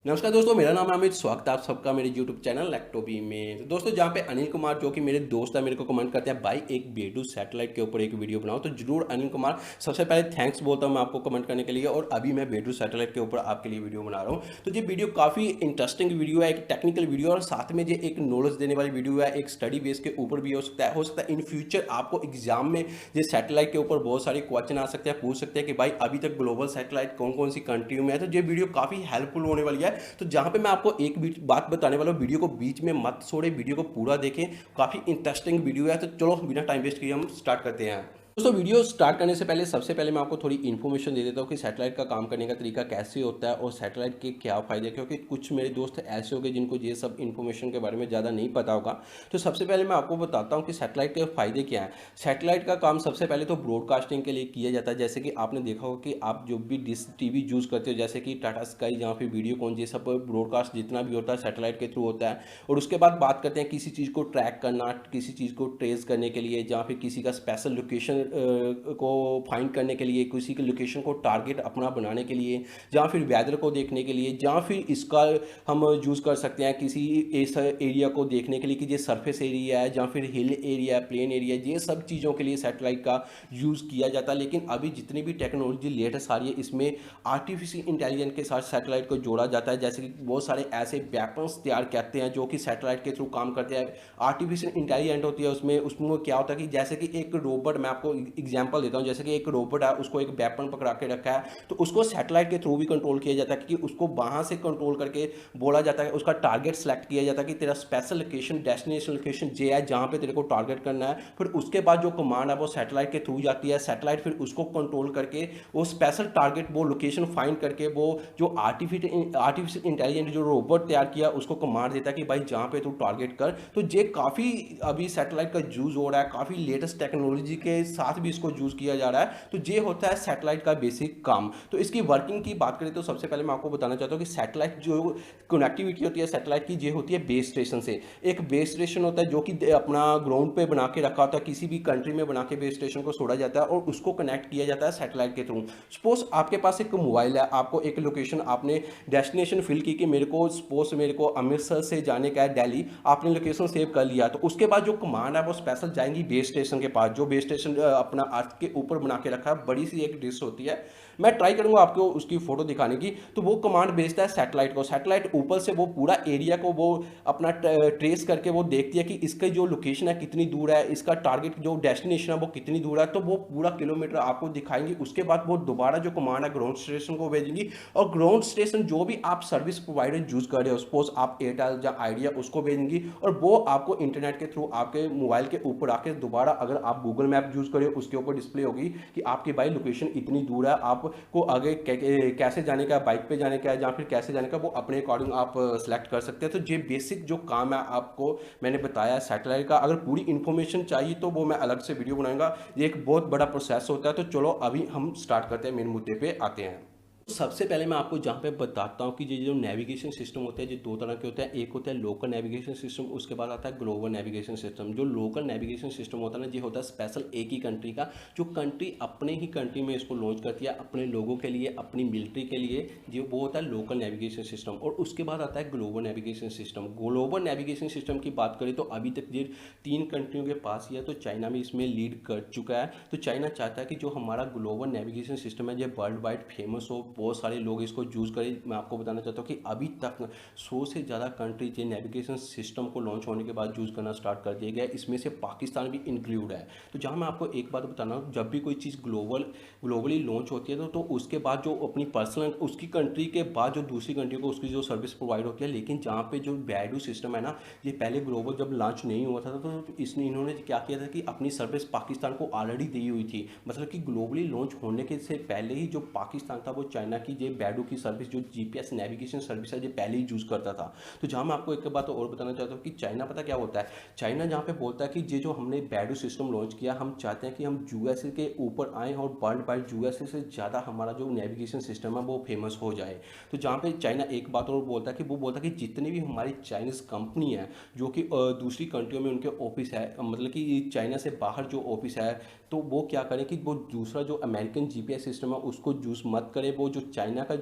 नमस्कार दोस्तों, मेरा नाम है अमित। स्वागत है आप सबका मेरे यूट्यूब चैनल लैक्टोबी में। तो दोस्तों, जहाँ पे अनिल कुमार जो कि मेरे दोस्त है, मेरे को कमेंट करते हैं भाई एक बेडू सैटेलाइट के ऊपर एक वीडियो बनाओ। तो जरूर अनिल कुमार, सबसे पहले थैंक्स बोलता हूँ मैं आपको कमेंट करने के लिए। और अभी मैं बेडू सैटेलाइट के ऊपर आपके लिए वीडियो बना रहा हूँ। तो ये वीडियो काफ़ी इंटरेस्टिंग वीडियो है, एक टेक्निकल वीडियो और साथ में ये एक नॉलेज देने वाली वीडियो है। एक स्टडी बेस के ऊपर भी हो सकता है इन फ्यूचर आपको एग्जाम में ये सैटेलाइट के ऊपर बहुत सारे क्वेश्चन आ सकते हैं, पूछ सकते हैं कि भाई अभी तक ग्लोबल सैटेलाइट कौन कौन सी कंट्री में है। तो ये वीडियो काफ़ी हेल्पफुल होने वाली है। तो जहाँ पे मैं आपको एक बात बताने वाला हूँ, वीडियो को बीच में मत छोड़े, वीडियो को पूरा देखें। काफ़ी इंटरेस्टिंग वीडियो है। तो चलो बिना टाइम वेस्ट किए हम स्टार्ट करते हैं। दोस्तों, वीडियो स्टार्ट करने से पहले सबसे पहले मैं आपको थोड़ी इन्फॉर्मेशन दे देता हूँ कि सैटेलाइट का काम करने का तरीका कैसे होता है और सैटेलाइट के क्या फ़ायदे हैं, क्योंकि कुछ मेरे दोस्त ऐसे होंगे जिनको ये सब इन्फॉर्मेशन के बारे में ज़्यादा नहीं पता होगा। तो सबसे पहले मैं आपको बताता हूँ कि सैटेलाइट के फ़ायदे क्या हैं। सैटेलाइट का काम सबसे पहले तो ब्रॉडकास्टिंग के लिए किया जाता है। जैसे कि आपने देखा होगा कि आप जो भी डिश टीवी यूज़ करते हो, जैसे कि टाटा स्काई, जहाँ पे वीडियोकॉन, ये सब ब्रॉडकास्ट जितना भी होता है सैटेलाइट के थ्रू होता है। और उसके बाद बात करते हैं किसी चीज़ को ट्रैक करना, किसी चीज़ को ट्रेस करने के लिए, जहाँ पे किसी का स्पेशल लोकेशन को फाइंड करने के लिए, किसी के लोकेशन को टारगेट अपना बनाने के लिए, या फिर वेदर को देखने के लिए, या फिर इसका हम यूज़ कर सकते हैं किसी ऐसा एरिया को देखने के लिए कि ये सरफेस एरिया है या फिर हिल एरिया, प्लेन एरिया, ये सब चीज़ों के लिए सैटेलाइट का यूज़ किया जाता है। लेकिन अभी जितनी भी टेक्नोलॉजी लेटेस्ट आ रही है, इसमें आर्टिफिशियल इंटेलिजेंस के साथ सैटेलाइट को जोड़ा जाता है। जैसे कि बहुत सारे ऐसे वेपन्स तैयार करते हैं जो कि सैटेलाइट के थ्रू काम करते हैं। आर्टिफिशियल इंटेलिजेंट होती है उसमें उसमें क्या होता है कि जैसे कि एक रोबोट, मैं आपको एग्जांपल देता हूँ, जैसे कि एक रोबोट है, उसको एक वेपन पकड़ा के रखा है, तो उसको सैटेलाइट के थ्रू भी कंट्रोल किया जाता है, क्योंकि उसको वहाँ से कंट्रोल करके बोला जाता है, उसका टारगेट सेलेक्ट किया जाता है कि तेरा स्पेशल लोकेशन, डेस्टिनेशन लोकेशन ये है जहाँ पे तेरे को टारगेट करना है। फिर उसके बाद जो कमांड है वो सैटेलाइट के थ्रू जाती है। सैटेलाइट फिर उसको कंट्रोल करके वो स्पेशल टारगेट, वो लोकेशन फाइंड करके, वो जो आर्टिफिशियल इंटेलिजेंट जो रोबोट तैयार किया उसको कमांड देता है कि भाई जहाँ पे तू टारगेट कर। तो ये काफ़ी अभी सैटेलाइट का यूज़ हो रहा है, काफ़ी लेटेस्ट टेक्नोलॉजी के साथ भी इसको यूज़ किया जा रहा है। तो ये होता है सैटेलाइट का बेसिक काम। तो इसकी वर्किंग की बात करें तो सबसे पहले मैं आपको बताना चाहता हूँ कि सैटेलाइट जो कनेक्टिविटी होती है सैटेलाइट की, ये होती है बेस स्टेशन से। एक बेस स्टेशन होता है जो कि अपना ग्राउंड पे बना के रखा होता है, किसी भी कंट्री में बना के बेस स्टेशन को छोड़ा जाता है और उसको कनेक्ट किया जाता है सैटेलाइट के थ्रू। सपोज आपके पास एक मोबाइल है, आपको एक लोकेशन, आपने डेस्टिनेशन फिल की कि मेरे को सपोज मेरे को अमृतसर से जाने का है दिल्ली, आपने लोकेशन सेव कर लिया। तो उसके बाद जो कमांड है वो स्पेशल जाएंगी बेस स्टेशन के पास, जो बेस स्टेशन अपना अर्थ के ऊपर बना के रखा है, बड़ी सी एक डिश होती है। मैं ट्राई करूंगा आपको उसकी फोटो दिखाने की। तो वो कमांड भेजता है सैटेलाइट को, सैटेलाइट ऊपर से वो पूरा एरिया को वो अपना ट्रेस करके वो देखती है कि इसकी जो लोकेशन है कितनी दूर है, इसका टारगेट जो डेस्टिनेशन है वो कितनी दूर है। तो वो पूरा किलोमीटर आपको दिखाएंगी। उसके बाद वो दोबारा जो कमांड है ग्राउंड स्टेशन को भेजेंगी, और ग्राउंड स्टेशन जो भी आप सर्विस प्रोवाइडर यूज कर रहे हो, सपोज आप एयरटेल या आइडिया, उसको भेजेंगी और वो आपको इंटरनेट के थ्रू आपके मोबाइल के ऊपर आके दोबारा, अगर आप गूगल मैप यूज करें उसके ऊपर डिस्प्ले होगी कि आपकी भाई लोकेशन इतनी दूर है, आपको आगे कैसे जाने का, बाइक पे जाने का या फिर कैसे जाने का, वो अपने अकॉर्डिंग आप सेलेक्ट कर सकते हैं। तो ये बेसिक जो काम है आपको मैंने बताया सैटेलाइट का। अगर पूरी इन्फॉर्मेशन चाहिए तो वो मैं अलग से वीडियो बनाऊंगा। ये एक बहुत बड़ा प्रोसेस होता है। तो चलो अभी हम स्टार्ट करते हैं, मेन मुद्दे पे आते हैं। सबसे पहले मैं आपको जहाँ पे बताता हूँ कि ये जो नेविगेशन सिस्टम होते हैं, ये दो तरह के होते हैं। एक होता है लोकल नेविगेशन सिस्टम, उसके बाद आता है ग्लोबल नेविगेशन सिस्टम। जो लोकल नेविगेशन सिस्टम होता है ना, ये होता है स्पेशल एक ही कंट्री का, जो कंट्री अपने ही कंट्री में इसको लॉन्च करती है अपने लोगों के लिए, अपनी मिलिट्री के लिए, जो वो होता है लोकल नेविगेशन सिस्टम। और उसके बाद आता है global navigation system. Global navigation system की बात करें तो अभी तक ये तीन कंट्रियों के पास ही है। तो चाइना भी इसमें लीड कर चुका है। तो चाइना चाहता है कि जो हमारा ग्लोबल नेविगेशन सिस्टम है ये वर्ल्ड वाइड फेमस हो, बहुत सारे लोग इसको यूज़ करें। मैं आपको बताना चाहता हूँ कि अभी तक 100 से ज़्यादा कंट्री ये नेविगेशन सिस्टम को लॉन्च होने के बाद यूज़ करना स्टार्ट कर दिया गया, इसमें से पाकिस्तान भी इंक्लूड है। तो जहाँ मैं आपको एक बात बताना हूँ, जब भी कोई चीज़ ग्लोबली लॉन्च होती है तो उसके बाद जो अपनी पर्सनल उसकी कंट्री के बाद जो दूसरी कंट्री को उसकी जो सर्विस प्रोवाइड होती है। लेकिन जहाँ पे जो बैडू सिस्टम है ना, ये पहले ग्लोबल जब लॉन्च नहीं हुआ था तो इसने इन्होंने क्या किया था कि अपनी सर्विस पाकिस्तान को ऑलरेडी दी हुई थी। मतलब कि ग्लोबली लॉन्च होने के से पहले ही जो पाकिस्तान था वो चाइना की ये बैडू की सर्विस, जो जीपीएस नेविगेशन सर्विस है, ये पहले ही यूज़ करता था। तो जहाँ मैं आपको एक बात और बताना चाहता हूँ कि चाइना पता क्या होता है, चाइना जहाँ पे बोलता है कि ये जो हमने बैडू सिस्टम लॉन्च किया, हम चाहते हैं कि हम यूएसए के ऊपर आएँ और वर्ल्ड वाइड यूएसए से ज़्यादा हमारा जो नेविगेशन सिस्टम है वो फेमस हो जाए। तो जहाँ पे चाइना एक बात और बोलता है कि वो बोलता है कि जितनी भी हमारी चाइनीज़ कंपनी है जो कि दूसरी कंट्रियों में उनके ऑफिस है, मतलब कि चाइना से बाहर जो ऑफिस है, तो वो क्या करें कि वो दूसरा जो अमेरिकन जीपीएस सिस्टम है उसको यूज़ मत करें। वो जो चाइना का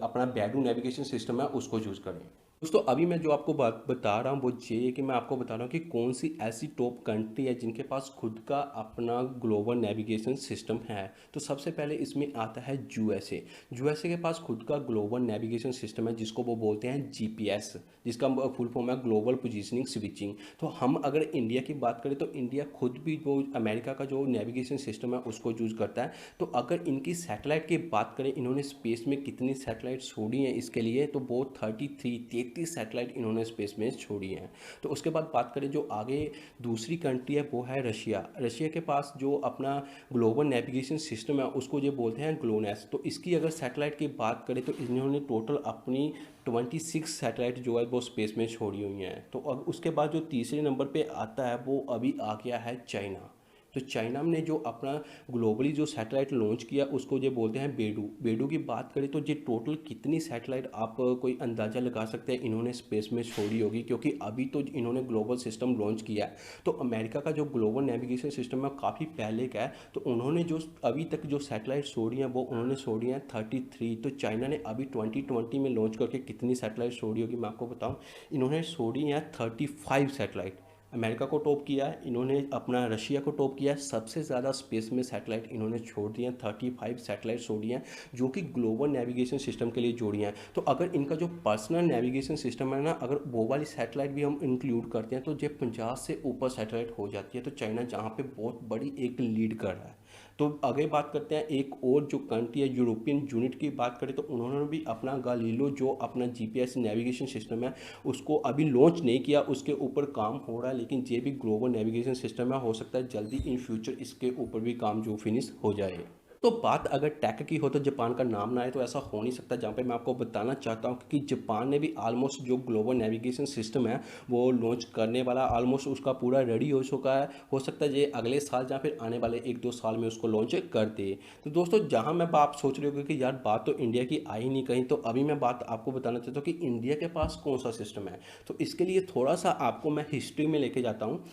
अपना बैडू नेविगेशन सिस्टम है उसको यूज़ करें। दोस्तों अभी मैं जो आपको बात बता रहा हूँ वो ये है कि मैं आपको बता रहा हूँ कि कौन सी ऐसी टॉप कंट्री है जिनके पास खुद का अपना ग्लोबल नेविगेशन सिस्टम है। तो सबसे पहले इसमें आता है यूएसए। यूएसए के पास खुद का ग्लोबल नेविगेशन सिस्टम है जिसको वो बोलते हैं जीपीएस, जिसका फुल फॉर्म है ग्लोबल पोजीशनिंग स्विचिंग। तो हम अगर इंडिया की बात करें तो इंडिया खुद भी वो अमेरिका का जो नेविगेशन सिस्टम है उसको यूज़ करता है। तो अगर इनकी सैटेलाइट की बात करें, इन्होंने स्पेस में कितनी सैटेलाइट छोड़ी हैं इसके लिए, तो वो 33 सैटेलाइट इन्होंने स्पेस में छोड़ी हैं। तो उसके बाद बात करें जो आगे दूसरी कंट्री है वो है रशिया। रशिया के पास जो अपना ग्लोबल नेविगेशन सिस्टम है उसको ये बोलते हैं ग्लोनेस। तो इसकी अगर सैटेलाइट की बात करें तो इन्होंने टोटल अपनी 26 सैटेलाइट जो है वो स्पेस में छोड़ी हुई हैं। तो अब उसके बाद जो तीसरे नंबर पे आता है वो अभी आ गया है चाइना। तो चाइना ने जो अपना ग्लोबली जो सैटेलाइट लॉन्च किया उसको ये बोलते हैं बेडू। बेडू की बात करें तो ये टोटल कितनी सैटेलाइट आप कोई अंदाज़ा लगा सकते हैं इन्होंने स्पेस में छोड़ी होगी, क्योंकि अभी तो इन्होंने ग्लोबल सिस्टम लॉन्च किया है। तो अमेरिका का जो ग्लोबल नेविगेशन सिस्टम है काफ़ी पहले का है। तो उन्होंने जो अभी तक जो सैटेलाइट छोड़ी हैं वो उन्होंने छोड़ी हैं 33। तो चाइना ने अभी 2020 में लॉन्च करके कितनी सैटेलाइट छोड़ी होगी मैं आपको बताऊँ, इन्होंने छोड़ी हैं 35 सैटेलाइट। अमेरिका को टॉप किया है इन्होंने, अपना रशिया को टॉप किया है। सबसे ज़्यादा स्पेस में सैटेलाइट इन्होंने छोड़ दिए हैं, 35 सैटेलाइट छोड़ी हैं जो कि ग्लोबल नेविगेशन सिस्टम के लिए जोड़ी हैं। तो अगर इनका जो पर्सनल नेविगेशन सिस्टम है ना, अगर वो वाली सैटेलाइट भी हम इंक्लूड करते हैं तो ये 50 से ऊपर सैटेलाइट हो जाती है। तो चाइना जहाँ पे बहुत बड़ी एक लीड कर रहा है। तो आगे बात करते हैं एक और जो कंट्री है यूरोपियन यूनिट की बात करें तो उन्होंने भी अपना गालीलो जो अपना जीपीएस नेविगेशन सिस्टम है उसको अभी लॉन्च नहीं किया, उसके ऊपर काम हो रहा है। लेकिन ये भी ग्लोबल नेविगेशन सिस्टम है, हो सकता है जल्दी इन फ्यूचर इसके ऊपर भी काम जो फिनिश हो जाए। तो बात अगर टेक की हो तो जापान का नाम ना आए तो ऐसा हो नहीं सकता, जहाँ पे मैं आपको बताना चाहता हूँ कि जापान ने भी ऑलमोस्ट जो ग्लोबल नेविगेशन सिस्टम है वो लॉन्च करने वाला, ऑलमोस्ट उसका पूरा रेडी हो चुका है। हो सकता है ये अगले साल या फिर आने वाले 1-2 साल में उसको लॉन्च कर दे। तो दोस्तों जहाँ मैं आप सोच रहे हो कि यार बात तो इंडिया की आई नहीं कहीं, तो अभी मैं बात आपको बताना चाहता हूँ कि इंडिया के पास कौन सा सिस्टम है। तो इसके लिए थोड़ा सा आपको मैं हिस्ट्री में लेके जाता हूँ।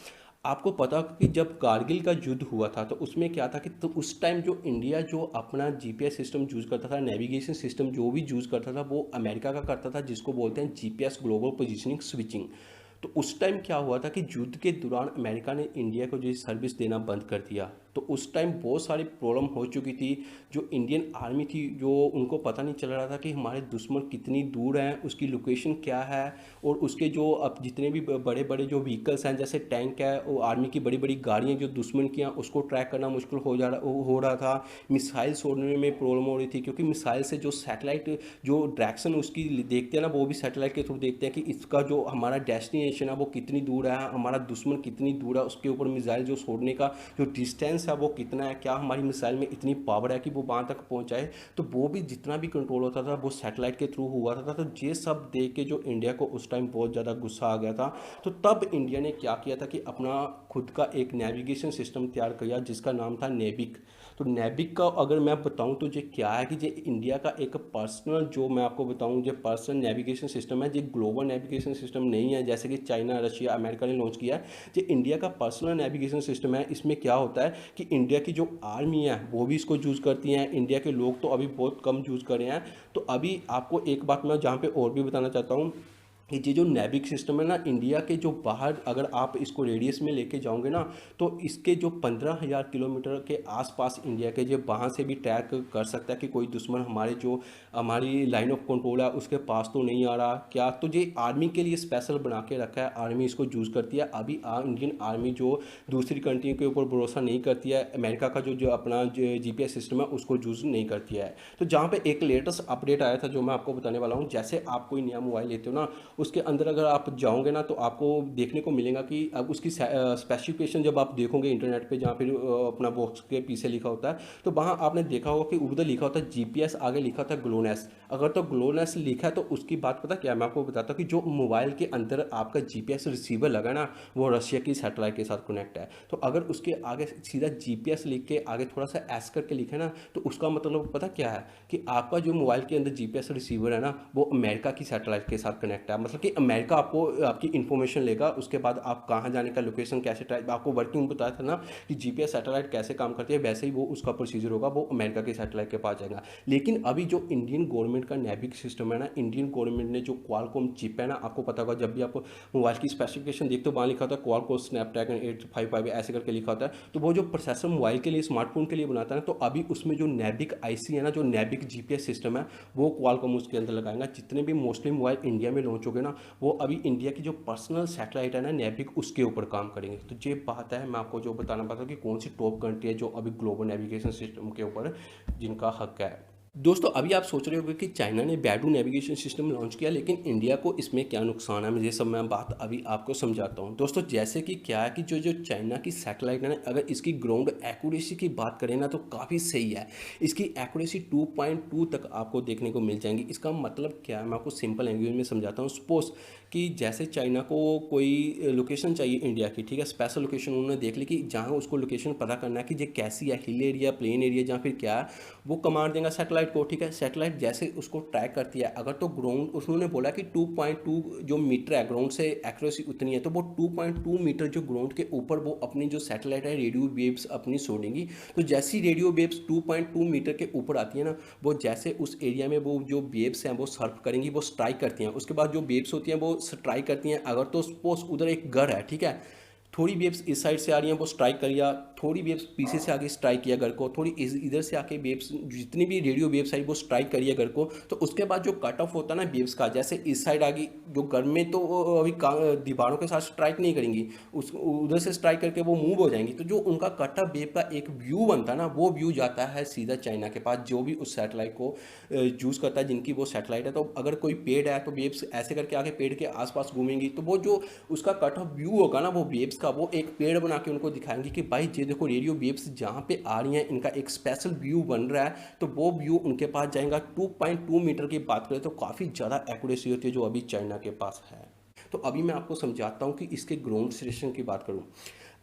आपको पता कि जब कारगिल का युद्ध हुआ था तो उसमें क्या था कि तो उस टाइम जो इंडिया जो अपना जीपीएस सिस्टम यूज़ करता था, नेविगेशन सिस्टम जो भी यूज़ करता था वो अमेरिका का करता था, जिसको बोलते हैं जीपीएस ग्लोबल पोजीशनिंग स्विचिंग। तो उस टाइम क्या हुआ था कि युद्ध के दौरान अमेरिका ने इंडिया को जो सर्विस देना बंद कर दिया। तो उस टाइम बहुत सारी प्रॉब्लम हो चुकी थी। जो इंडियन आर्मी थी जो उनको पता नहीं चल रहा था कि हमारे दुश्मन कितनी दूर हैं, उसकी लोकेशन क्या है, और उसके जो अब जितने भी बड़े बड़े जो व्हीकल्स हैं जैसे टैंक है, वो आर्मी की बड़ी बड़ी गाड़ियाँ जो दुश्मन की हैं उसको ट्रैक करना मुश्किल हो रहा था। मिसाइल छोड़ने में प्रॉब्लम हो रही थी, क्योंकि मिसाइल से जो सैटेलाइट जो डायरेक्शन उसकी देखते हैं ना, वो भी सैटेलाइट के थ्रू देखते हैं कि इसका जो हमारा डेस्टिनेशन है वो कितनी दूर है, हमारा दुश्मन कितनी दूर है, उसके ऊपर मिसाइल जो छोड़ने का जो डिस्टेंस है वो कितना है, क्या हमारी मिसाइल में इतनी पावर है कि वो वहाँ तक पहुँचाए। तो वो भी जितना भी कंट्रोल होता था वो सैटेलाइट के थ्रू हुआ था। तो ये सब देख के जो इंडिया को उस टाइम बहुत ज़्यादा गुस्सा आ गया था। तो तब इंडिया ने क्या किया था कि अपना खुद का एक नेविगेशन सिस्टम तैयार किया जिसका नाम था नेविक। तो नेविक का अगर मैं बताऊं तो ये क्या है कि ये इंडिया का एक पर्सनल, जो मैं आपको बताऊं, ये पर्सनल नेविगेशन सिस्टम है। ये ग्लोबल नेविगेशन सिस्टम नहीं है जैसे कि चाइना, रशिया, अमेरिका ने लॉन्च किया है। ये इंडिया का पर्सनल नेविगेशन सिस्टम है। इसमें क्या होता है कि इंडिया की जो आर्मी है वो भी इसको यूज़ करती हैं, इंडिया के लोग तो अभी बहुत कम यूज़ कर रहे हैं। तो अभी आपको एक बात मैं जहाँ पे और भी बताना चाहता हूँ कि ये जो नेविक सिस्टम है ना, इंडिया के जो बाहर अगर आप इसको रेडियस में लेके जाओगे ना, तो इसके जो 15,000 किलोमीटर के आसपास इंडिया के जो वहाँ से भी ट्रैक कर सकता है कि कोई दुश्मन हमारे जो हमारी लाइन ऑफ कंट्रोल है उसके पास तो नहीं आ रहा क्या। तो ये आर्मी के लिए स्पेशल बना के रखा है, आर्मी इसको यूज़ करती है। अभी इंडियन आर्मी जो दूसरी कंट्री के ऊपर भरोसा नहीं करती है, अमेरिका का जो अपना जीपीएस सिस्टम है उसको यूज़ नहीं करती है। तो जहाँ पर एक लेटेस्ट अपडेट आया था जो मैं आपको बताने वाला हूँ, जैसे आप कोई नया मोबाइल लेते हो ना, उसके अंदर अगर आप जाओगे ना तो आपको देखने को मिलेगा कि अब उसकी स्पेसिफिकेशन जब आप देखोगे इंटरनेट पे, जहाँ फिर अपना बॉक्स के पीछे लिखा होता है, तो वहाँ आपने देखा होगा कि उधर लिखा होता है जीपीएस, आगे लिखा होता है ग्लोनेस। अगर तो ग्लोनेस लिखा है तो उसकी बात पता क्या, मैं आपको बताता हूँ कि जो मोबाइल के अंदर आपका जीपीएस रिसीवर लगा ना, वो रशिया की सैटेलाइट के साथ कनेक्ट है। तो अगर उसके आगे सीधा जीपीएस लिख के आगे थोड़ा सा एस करके लिखा है ना, तो उसका मतलब पता क्या है कि आपका जो मोबाइल के अंदर जीपीएस रिसीवर है ना, वो अमेरिका की सैटेलाइट के साथ कनेक्ट है। मतलब कि अमेरिका आपको आपकी इन्फॉर्मेशन लेगा, उसके बाद आप कहाँ जाने का लोकेशन कैसे ट्रैक, आपको वर्किंग बताया था ना कि जीपीएस सैटेलाइट कैसे काम करती है, वैसे ही वो उसका प्रोसीजर होगा, वो अमेरिका के सैटेलाइट के पास जाएगा। लेकिन अभी जो इंडियन गवर्नमेंट का नेविक सिस्टम है ना, इंडियन गवर्नमेंट ने जो क्वालकॉम चिप है ना, आपको पता होगा जब भी आप मोबाइल की स्पेसिफिकेशन देखते हो वहाँ लिखा होता है क्वालकॉम स्नैपड्रैगन 855 ऐसे करके लिखा होता है, तो वो जो प्रोसेसर मोबाइल के लिए स्मार्टफोन के लिए बनाता है ना, तो अभी उसमें जो नेविक आईसी है ना, जो नेविक जीपीएस सिस्टम है, वो क्वालकॉम उसके अंदर लगाएगा। जितने भी मोस्टली मोबाइल इंडिया में लॉन्च हो गए ना, वो अभी इंडिया की जो पर्सनल सैटेलाइट है ना नेविक, उसके ऊपर काम करेंगे। तो ये बात है, मैं आपको जो बताना पाता हूँ कि कौन सी टॉप कंट्री है जो अभी ग्लोबल नेविगेशन सिस्टम के ऊपर जिनका हक है। दोस्तों अभी आप सोच रहे होंगे कि चाइना ने बैडू नेविगेशन सिस्टम लॉन्च किया, लेकिन इंडिया को इसमें क्या नुकसान है, मुझे सब मैं बात अभी आपको समझाता हूं। दोस्तों जैसे कि क्या है कि जो जो चाइना की सैटेलाइट है ना, अगर इसकी ग्राउंड एक्यूरेसी की बात करें ना तो काफ़ी सही है। इसकी एक्यूरेसी 2.2 तक आपको देखने को मिल जाएंगी। इसका मतलब क्या है, मैं आपको सिंपल लैंग्वेज में समझाता हूँ। सपोज कि जैसे चाइना को कोई लोकेशन चाहिए इंडिया की, ठीक है, स्पेशल लोकेशन उन्होंने देख ली कि जहाँ उसको लोकेशन पता करना है कि ये कैसी है, हिल एरिया, प्लेन एरिया, जहाँ फिर क्या है, वो कमांड देगा सैटेलाइट को, ठीक है। सैटेलाइट जैसे उसको ट्रैक करती है, अगर तो ग्राउंड उन्होंने बोला कि 2.2 जो मीटर है ग्राउंड से एक्यूरेसी उतनी है, तो वो 2.2 मीटर जो ग्राउंड के ऊपर वो अपनी जो सैटेलाइट है रेडियो वेव्स अपनी छोड़ेंगी। तो जैसी रेडियो वेव्स 2.2 मीटर के ऊपर आती है ना, वो जैसे उस एरिया में वो जो वेव्स हैं वो सर्फ करेंगी, वो स्ट्राइक करती हैं। उसके बाद जो वेव्स होती हैं वो स्ट्राइक करती हैं। अगर तो सपोज उधर एक घर है, ठीक है, थोड़ी वेव्स इस साइड से आ रही हैं, वो स्ट्राइक कर लिया, थोड़ी वेव्स पीछे से आगे स्ट्राइक किया घर को, थोड़ी इधर से आके वेव्स जितनी भी रेडियो वेव्स आई वो स्ट्राइक करिए घर को। तो उसके बाद जो कट ऑफ होता है ना वेव्स का, जैसे इस साइड आ गई जो घर में, तो अभी दीवारों के साथ स्ट्राइक नहीं करेंगी, उस उधर से स्ट्राइक करके वो मूव हो जाएंगी। तो जो उनका कट ऑफ वेव का एक व्यू बनता है ना, वो व्यू जाता है सीधा चाइना के पास, जो भी उस सैटेलाइट को यूज़ करता है, जिनकी वो सैटेलाइट है। तो अगर कोई पेड़ है तो वेव्स ऐसे करके आके पेड़ के आसपास घूमेंगी, तो वो जो उसका कट ऑफ व्यू होगा ना वो वेव्स का, वो एक पेड़ बना के उनको दिखाएंगे कि भाई ये देखो रेडियो वेव्स जहाँ पे आ रही हैं, इनका एक स्पेशल व्यू बन रहा है। तो वो व्यू उनके पास जाएगा। 2.2 मीटर की बात करें तो काफ़ी ज़्यादा एक्यूरेसी होती है जो अभी चाइना के पास है। तो अभी मैं आपको समझाता हूँ कि इसके ग्राउंड स्टेशन की बात करूँ।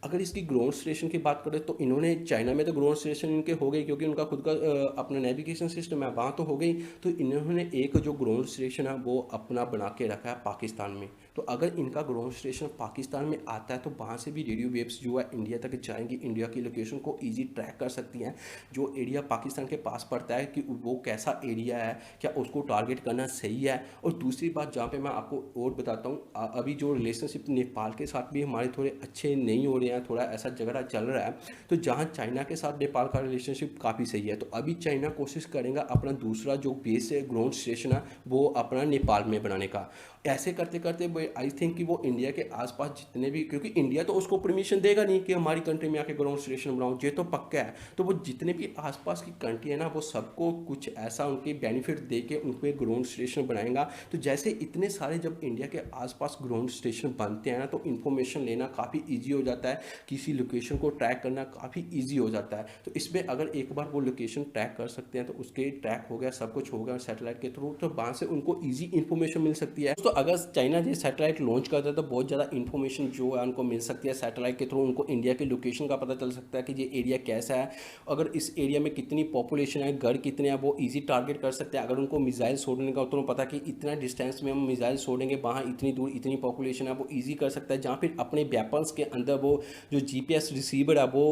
अगर इसकी ग्राउंड स्टेशन की बात करें तो इन्होंने चाइना में तो ग्राउंड स्टेशन इनके हो गई, क्योंकि उनका खुद का अपना नेविगेशन सिस्टम है, वहाँ तो हो गई। तो इन्होंने एक जो ग्राउंड स्टेशन है वो अपना बना के रखा है पाकिस्तान में। तो अगर इनका ग्राउंड स्टेशन पाकिस्तान में आता है तो वहाँ से भी रेडियो वेव्स जो है इंडिया तक जाएंगी, इंडिया की लोकेशन को ईजी ट्रैक कर सकती हैं। जो एरिया पाकिस्तान के पास पड़ता है कि वो कैसा एरिया है, क्या उसको टारगेट करना सही है। और दूसरी बात जहाँ पे मैं आपको और बताता हूँ, अभी जो रिलेशनशिप नेपाल के साथ भी हमारे थोड़े अच्छे नहीं हो रहे हैं, थोड़ा ऐसा झगड़ा चल रहा है। तो जहाँ चाइना के साथ नेपाल का रिलेशनशिप काफ़ी सही है, तो अभी चाइना कोशिश करेगा अपना दूसरा जो बेस है ग्राउंड स्टेशन है वो अपना नेपाल में बनाने का। ऐसे करते करते आई थिंक कि वो इंडिया के आसपास जितने भी, क्योंकि इंडिया तो उसको परमिशन देगा नहीं कि हमारी कंट्री में आके ग्राउंड स्टेशन बनाओ, ये तो पक्का है। तो वो जितने भी आसपास की कंट्री है ना, वो सबको कुछ ऐसा उनके बेनिफिट दे के उन पर ग्राउंड स्टेशन बनाएगा। तो जैसे इतने सारे जब इंडिया के आसपास ग्राउंड स्टेशन बनते हैं ना, तो इन्फॉर्मेशन लेना काफ़ी ईजी हो जाता है, किसी लोकेशन को ट्रैक करना काफ़ी ईजी हो जाता है। तो इसमें अगर एक बार वो लोकेशन ट्रैक कर सकते हैं तो उसके ट्रैक हो गया, सब कुछ हो गया सैटेलाइट के थ्रू, तो वहाँ से उनको ईजी इन्फॉर्मेशन मिल सकती है। तो अगर चाइना ये सैटेलाइट लॉन्च करता है तो बहुत ज़्यादा इन्फॉर्मेशन जो है उनको मिल सकती है सैटेलाइट के थ्रू। उनको इंडिया के लोकेशन का पता चल सकता है कि ये एरिया कैसा है, अगर इस एरिया में कितनी पॉपुलेशन है, घर कितने हैं, वो ईजी टारगेट कर सकते हैं। अगर उनको मिसाइल छोड़ने का तो पता कि इतना डिस्टेंस में हम मिसाइल छोड़ेंगे, वहाँ इतनी दूर इतनी पॉपुलेशन है, वो ईजी कर सकता है। जहाँ फिर अपने वेपन्स के अंदर वो जो जीपीएस रिसीवर है वो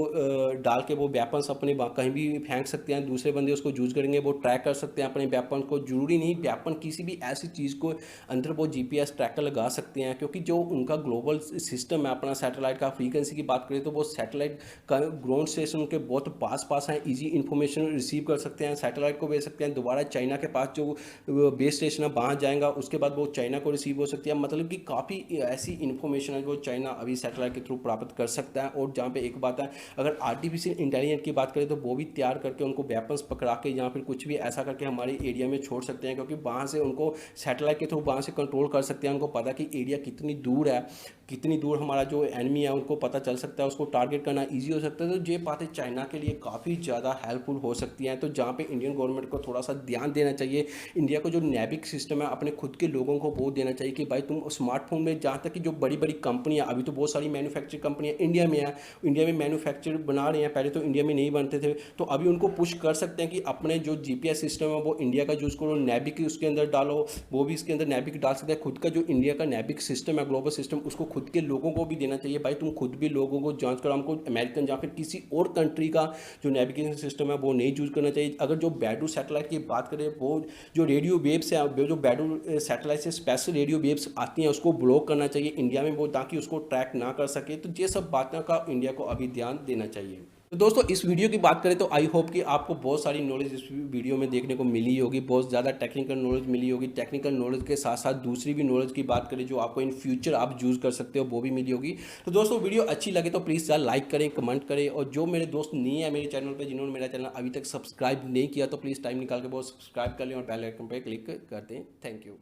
डाल के वो वेपन्स अपने कहीं भी फेंक सकते हैं, दूसरे बंदे उसको यूज करेंगे, वो ट्रैक कर सकते हैं अपने वेपन को। जरूरी नहीं वेपन, किसी भी ऐसी चीज़ को अंदर वो जीपीएस ट्रैकर लगा सकते हैं, क्योंकि जो उनका ग्लोबल सिस्टम है अपना सैटेलाइट का, फ्रीक्वेंसी की बात करें तो वो सैटेलाइट का ग्राउंड स्टेशन के बहुत पास हैं, ईजी इन्फॉर्मेशन रिसीव कर सकते हैं, सैटेलाइट को भेज सकते हैं, दोबारा चाइना के पास जो बेस स्टेशन है वहाँ जाएगा, उसके बाद वो चाइना को रिसीव हो सकती है। मतलब कि काफ़ी ऐसी इन्फॉर्मेशन है जो चाइना अभी सैटेलाइट के थ्रू प्राप्त कर सकता है। और जहाँ पे एक बात है, अगर आर्टिफिशियल इंटेलिजेंस की बात करें तो वो भी तैयार करके उनको वेपन्स पकड़ा के या फिर कुछ भी ऐसा करके हमारे एरिया में छोड़ सकते हैं, क्योंकि वहाँ से उनको सैटेलाइट के थ्रू वहाँ से कंट्रोल कर सकते हैं। उनको पता कि एरिया कितनी दूर है, कितनी दूर हमारा जो एनिमी है उनको पता चल सकता है, उसको टारगेट करना ईजी हो सकता है। तो ये बातें चाइना के लिए काफ़ी ज़्यादा हेल्पफुल हो सकती हैं। तो जहाँ पे इंडियन गवर्नमेंट को थोड़ा सा ध्यान देना चाहिए, इंडिया को जो नेविक सिस्टम है अपने खुद के लोगों को वो देना चाहिए कि भाई तुम स्मार्टफोन में, जहाँ तक कि जो बड़ी बड़ी कंपनियाँ, अभी तो बहुत सारी मैन्युफैक्चरिंग कंपनियाँ इंडिया में है, इंडिया में मैन्युफैक्चर बना रहे हैं, पहले तो इंडिया में नहीं बनते थे, तो अभी उनको पुश कर सकते हैं कि अपने जो जीपीएस सिस्टम है वो इंडिया का यूज़ करो, नेविक उसके अंदर डालो, वो भी इसके अंदर नेविक डाल सकते हैं। खुद का जो इंडिया का नेविक सिस्टम है, ग्लोबल सिस्टम, उसको खुद के लोगों को भी देना चाहिए। भाई तुम खुद भी लोगों को जांच करो, हमको अमेरिकन या फिर किसी और कंट्री का जो नेविगेशन सिस्टम है वो नहीं यूज़ करना चाहिए। अगर जो बैडू सैटेलाइट की बात करें, वो जो रेडियो वेव्स है, जो बैडू सैटेलाइट से स्पेशल रेडियो वेव्स आती हैं उसको ब्लॉक करना चाहिए इंडिया में, वो ताकि उसको ट्रैक ना कर सके। तो ये सब बातों का इंडिया को अभी ध्यान देना चाहिए। तो दोस्तों इस वीडियो की बात करें तो आई होप कि आपको बहुत सारी नॉलेज इस वीडियो में देखने को मिली होगी, बहुत ज़्यादा टेक्निकल नॉलेज मिली होगी। टेक्निकल नॉलेज के साथ साथ दूसरी भी नॉलेज की बात करें जो आपको इन फ्यूचर आप यूज़ कर सकते हो, वो भी मिली होगी। तो दोस्तों वीडियो अच्छी लगे तो प्लीज़ यार लाइक करें, कमेंट करें, और जो मेरे दोस्त नहीं है मेरे चैनल पर, जिन्होंने मेरा चैनल अभी तक सब्सक्राइब नहीं किया, तो प्लीज़ टाइम निकाल के बहुत सब्सक्राइब कर लें और बेल आइकन पर क्लिक कर दें। Thank you.